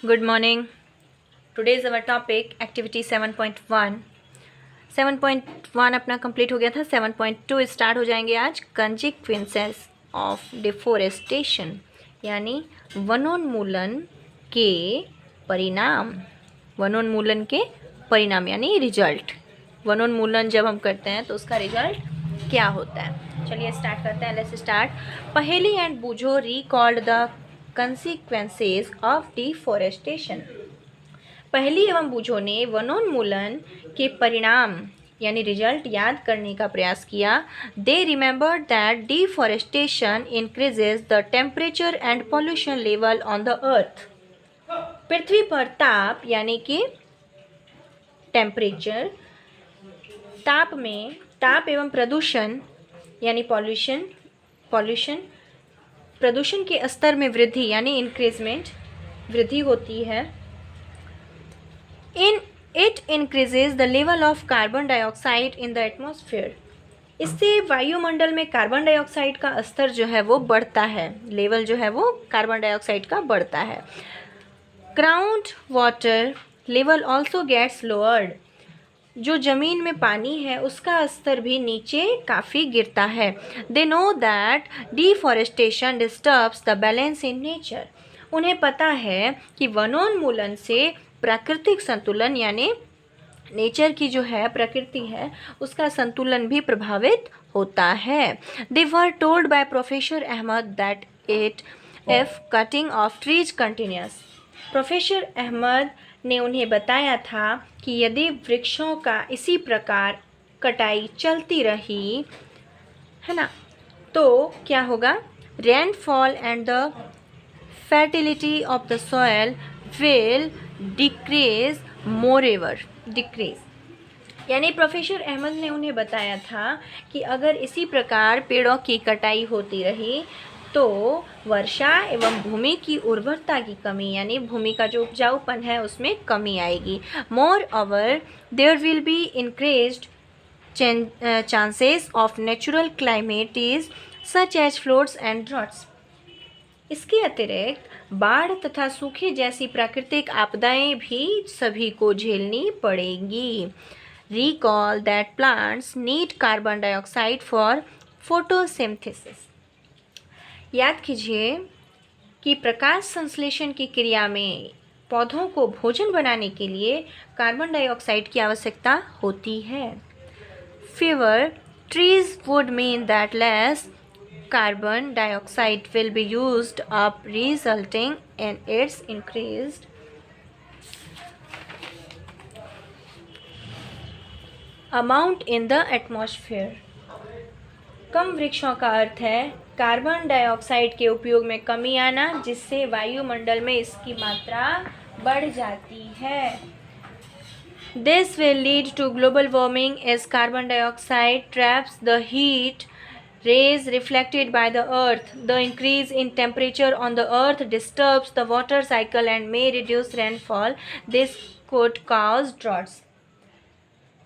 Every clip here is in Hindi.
Good morning. Today is our topic activity 7.1. 7.1 अपना कंप्लीट हो गया था. 7.2 स्टार्ट हो जाएंगे आज. कंसिक्वेंसेस ऑफ डिफोरेस्टेशन यानी वनोन्मूलन के परिणाम. वनोन्मूलन के परिणाम यानी रिजल्ट. वनोन्मूलन जब हम करते हैं तो उसका रिजल्ट क्या होता है. चलिए स्टार्ट करते हैं. Let's start. Paheli and Boojho recalled the consequences of deforestation. Paheli एवं बूझो ने वनोन्मूलन के परिणाम यानी रिजल्ट याद करने का प्रयास किया. They remembered that deforestation increases the temperature and pollution level on the earth. पृथ्वी पर ताप यानी कि टेम्परेचर, ताप एवं प्रदूषण यानी प्रदूषण के स्तर में वृद्धि यानी इंक्रीजमेंट, वृद्धि होती है. It increases the level of carbon dioxide in the atmosphere. इससे वायुमंडल में कार्बन डाइऑक्साइड का स्तर जो है वो बढ़ता है. लेवल जो है वो कार्बन डाइऑक्साइड का बढ़ता है. Ground water level also gets lowered. जो ज़मीन में पानी है उसका स्तर भी नीचे काफ़ी गिरता है. They know that deforestation disturbs the balance in nature. उन्हें पता है कि वनोन्मूलन से प्राकृतिक संतुलन यानी नेचर की जो है प्रकृति है उसका संतुलन भी प्रभावित होता है. They were told by professor Ahmad that if cutting of trees continues. Professor Ahmad ने उन्हें बताया था कि यदि वृक्षों का इसी प्रकार कटाई चलती रही है ना तो क्या होगा. Rainfall and the fertility of the soil will decrease moreover. यानी प्रोफेसर अहमद ने उन्हें बताया था कि अगर इसी प्रकार पेड़ों की कटाई होती रही तो वर्षा एवं भूमि की उर्वरता की कमी यानी भूमि का जो उपजाऊपन है उसमें कमी आएगी. Moreover there will be increased chances of natural calamities such as floods and droughts. इसके अतिरिक्त बाढ़ तथा सूखे जैसी प्राकृतिक आपदाएं भी सभी को झेलनी पड़ेंगी. Recall that plants need carbon dioxide for photosynthesis. याद कीजिए कि प्रकाश संश्लेषण की क्रिया में पौधों को भोजन बनाने के लिए कार्बन डाइऑक्साइड की आवश्यकता होती है. Fewer trees would mean that less carbon dioxide will be used up, resulting in its increased amount in the atmosphere. कम वृक्षों का अर्थ है कार्बन डाइऑक्साइड के उपयोग में कमी आना जिससे वायुमंडल में इसकी मात्रा बढ़ जाती है. This will lead to global warming as carbon dioxide traps the heat rays reflected by the earth. The increase in temperature on the earth disturbs the water cycle and may reduce rainfall. This could cause droughts.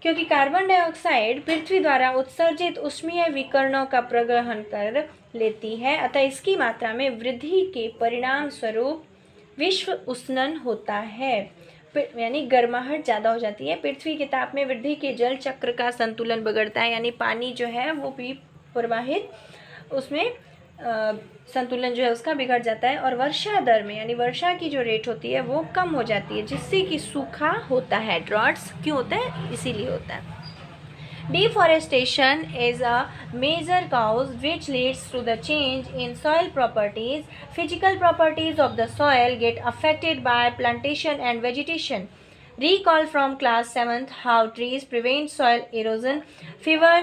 क्योंकि कार्बन डाइऑक्साइड पृथ्वी द्वारा उत्सर्जित ऊष्मीय विकिरणों का प्रग्रहण कर लेती है अतः इसकी मात्रा में वृद्धि के परिणाम स्वरूप विश्व उष्णन होता है यानी गर्माहट ज़्यादा हो जाती है. पृथ्वी के ताप में वृद्धि के जल चक्र का संतुलन बिगड़ता है यानी पानी जो है वो भी प्रवाहित उसमें संतुलन जो है उसका बिगड़ जाता है. और वर्षा दर में यानी वर्षा की जो रेट होती है वो कम हो जाती है जिससे कि सूखा होता है. ड्रॉट्स क्यों होता है इसीलिए होता है. Deforestation is a major cause which leads to the change in soil properties. Physical properties of the soil get affected by plantation and vegetation. Recall from class 7th how trees prevent soil erosion. Fewer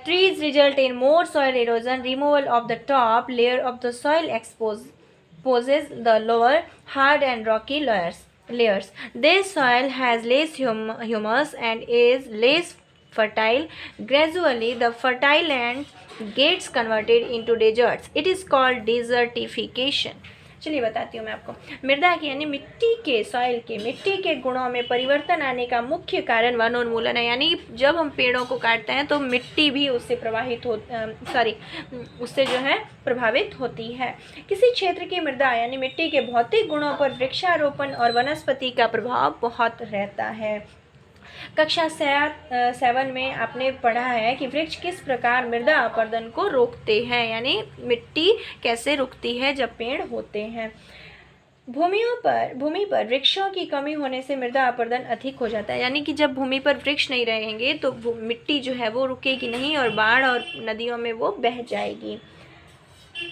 trees result in more soil erosion. Removal of the top layer of the soil exposes the lower hard and rocky layers. This soil has less humus and is less fertile. Gradually the fertile land gets converted into deserts. It is called desertification. चलिए बताती हूँ मैं आपको। मृदा के यानी मिट्टी के, सॉइल के, मिट्टी के गुणों में परिवर्तन आने का मुख्य कारण वनोन्मूलन है। यानी जब हम पेड़ों को काटते हैं तो मिट्टी भी उससे उससे जो है प्रभावित होती है। किसी क्षेत्र की मृदा यानी मिट्टी के भौतिक गुणों पर वृक्षारोपण और वनस्पति का प्रभाव बहुत रहता है। कक्षा 7 में आपने पढ़ा है कि वृक्ष किस प्रकार मृदा अपरदन को रोकते हैं, यानी मिट्टी कैसे रुकती है जब पेड़ होते हैं। भूमि पर वृक्षों की कमी होने से मृदा अपरदन अधिक हो जाता है। यानी कि जब भूमि पर वृक्ष नहीं रहेंगे तो मिट्टी जो है वो रुकेगी नहीं और बाढ़ और नदियों में वो बह जाएगी।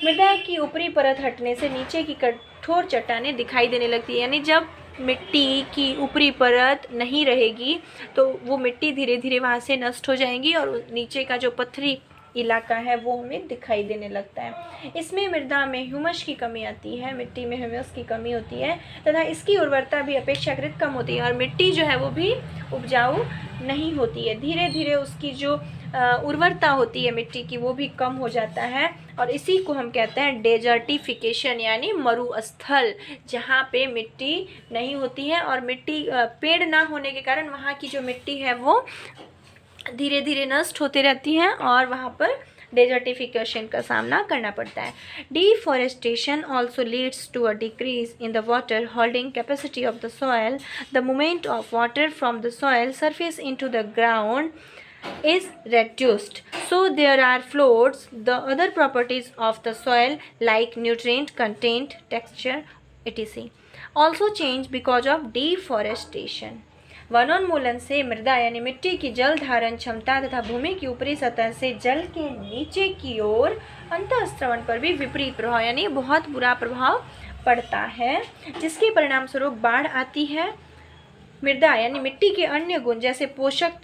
मृदा की ऊपरी परत हटने से नीचे की कठोर चट्टानें दिखाई देने लगती है। यानी जब मिट्टी की ऊपरी परत नहीं रहेगी तो वो मिट्टी धीरे धीरे वहाँ से नष्ट हो जाएंगी और नीचे का जो पथरी इलाका है वो हमें दिखाई देने लगता है। इसमें मृदा में ह्यूमस की कमी आती है, मिट्टी में ह्यूमस की कमी होती है तथा इसकी उर्वरता भी अपेक्षाकृत कम होती है और मिट्टी जो है वो भी उपजाऊ नहीं होती है। धीरे धीरे उसकी जो उर्वरता होती है मिट्टी की वो भी कम हो जाता है और इसी को हम कहते हैं डेजर्टिफिकेशन, यानी मरुस्थल, जहाँ पे मिट्टी नहीं होती है और मिट्टी पेड़ ना होने के कारण वहाँ की जो मिट्टी है वो धीरे धीरे नष्ट होती रहती हैं और वहाँ पर डेजर्टिफिकेशन का सामना करना पड़ता है। Deforestation also leads to a decrease in the water holding capacity of the soil. The movement of water from the soil surface into the ground is reduced, so there are floats. The other properties of the soil like nutrient content, texture, etc. also change because of deforestation. वनोन्मूलन से मृदा यानी मिट्टी की जल धारण क्षमता तथा भूमि की ऊपरी सतह से जल के नीचे की ओर अंतःस्रवण पर भी विपरीत प्रभाव यानी बहुत बुरा प्रभाव पड़ता है, जिसके परिणाम स्वरूप बाढ़ आती है। मृदा यानी मिट्टी के अन्य गुण जैसे पोषक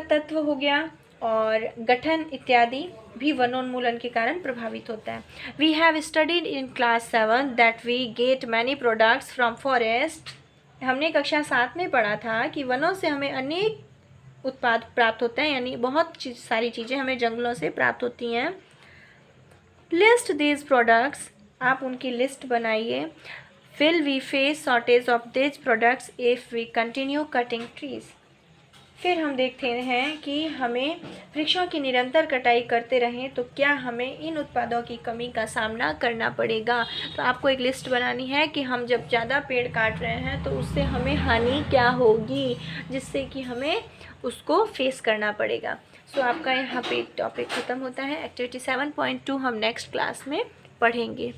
तत्व हो गया और गठन इत्यादि भी वनोन्मूलन के कारण प्रभावित होता है। We have studied in class 7 that we get many products from forest. हमने कक्षा 7 में पढ़ा था कि वनों से हमें अनेक उत्पाद प्राप्त होते हैं, यानी बहुत सारी चीज़ें हमें जंगलों से प्राप्त होती हैं। लिस्ट दीज प्रोडक्ट्स, आप उनकी लिस्ट बनाइए। Will we face shortage of these products if we continue cutting trees. फिर हम देखते हैं कि हमें वृक्षों की निरंतर कटाई करते रहें तो क्या हमें इन उत्पादों की कमी का सामना करना पड़ेगा। तो आपको एक लिस्ट बनानी है कि हम जब ज़्यादा पेड़ काट रहे हैं तो उससे हमें हानि क्या होगी, जिससे कि हमें उसको फेस करना पड़ेगा। सो आपका यहाँ पे टॉपिक ख़त्म होता है। एक्टिविटी 7.2 हम नेक्स्ट क्लास में पढ़ेंगे।